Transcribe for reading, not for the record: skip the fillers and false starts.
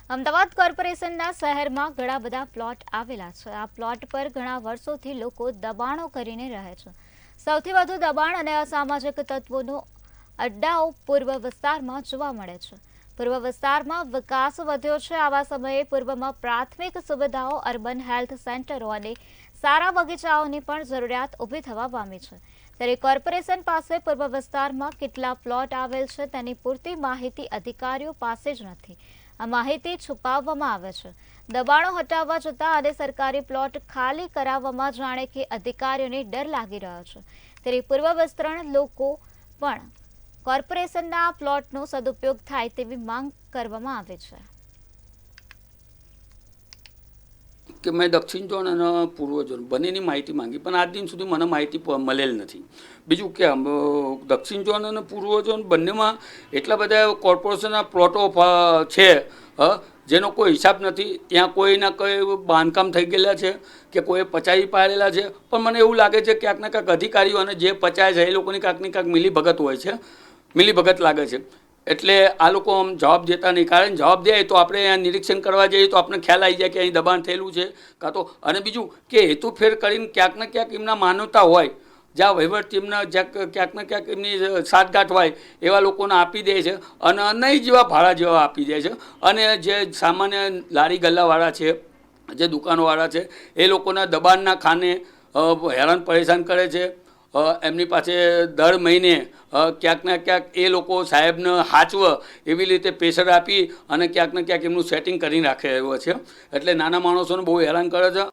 અમદાવાદ કોર્પોરેશનના શહેરમાં ઘણા બધા પ્લોટ આવેલા છે। આ પ્લોટ પર ઘણા વર્ષોથી લોકો દબાણો કરીને રહે છે। સૌથી વધુ દબાણ અને અસામાજિક તત્વોનો અડ્ડાઓ પૂર્વ વિસ્તારમાં જોવા મળે છે। પૂર્વ વિસ્તારમાં વિકાસ વધ્યો છે। આવા સમયે પૂર્વમાં પ્રાથમિક સુવિધાઓ, અર્બન હેલ્થ સેન્ટરો અને સારા બગીચાઓની પણ જરૂરિયાત ઊભી થવા પામી છે। ત્યારે કોર્પોરેશન પાસે પૂર્વ વિસ્તારમાં કેટલા પ્લોટ આવેલ છે તેની પૂરતી માહિતી અધિકારીઓ પાસે જ નથી। આ માહિતી છુપાવવામાં આવે છે। દબાણો હટાવવા જતાં અને સરકારી પ્લોટ ખાલી કરાવવામાં જાણે કે અધિકારીઓને ડર લાગી રહ્યો છે। ત્યારે પૂર્વ વિસ્તરણ લોકો પણ કોર્પોરેશનના પ્લોટનો સદુપયોગ થાય તેવી માંગ કરવામાં આવે છે। કે મેં દક્ષિણ ઝોન અને પૂર્વ ઝોન બંનેની માહિતી માંગી, પણ આજ દિન સુધી મને માહિતી મળેલ નથી। બીજું કે દક્ષિણ ઝોન અને પૂર્વ ઝોન બંનેમાં એટલા બધા કોર્પોરેશનના પ્લોટો છે જેનો કોઈ હિસાબ નથી। ત્યાં કોઈના કોઈ બાંધકામ થઈ ગયેલા છે કે કોઈ પચાવી પાડેલા છે, પણ મને એવું લાગે છે ક્યાંક ને ક્યાંક અધિકારીઓ અને જે પચાય છે એ લોકોની ક્યાંક ને ક્યાંક મિલીભગત હોય છે, મિલીભગત લાગે છે। એટલે આ લોકો આમ જવાબ દેતા નહીં, કારણ જવાબ દે તો આપણે અહીંયા નિરીક્ષણ કરવા જઈએ તો આપણને ખ્યાલ આવી જાય કે અહીં દબાણ થયેલું છે કાં તો। અને બીજું કે હેતુફેર કરીને ક્યાંક ને ક્યાંક એમના માનવતા હોય, જ્યાં વહીવટ એમના ક્યાંક ને ક્યાંક એમની સાઠગાંઠ હોય એવા લોકોને આપી દે છે અને નહીં જેવા ભાડા જેવા આપી દે છે। અને જે સામાન્ય લારી ગલ્લાવાળા છે, જે દુકાનોવાળા છે, એ લોકોના દબાણના ખાને હેરાન પરેશાન કરે છે। એમની પાસે દર મહિને ક્યાંક ને ક્યાંક એ લોકો સાહેબને હાચવ એવી રીતે પ્રેશર આપી અને ક્યાંક ને ક્યાંક એમનું સેટિંગ કરી રાખે એવો છે। એટલે નાના માણસોને બહુ હેરાન કરે છે।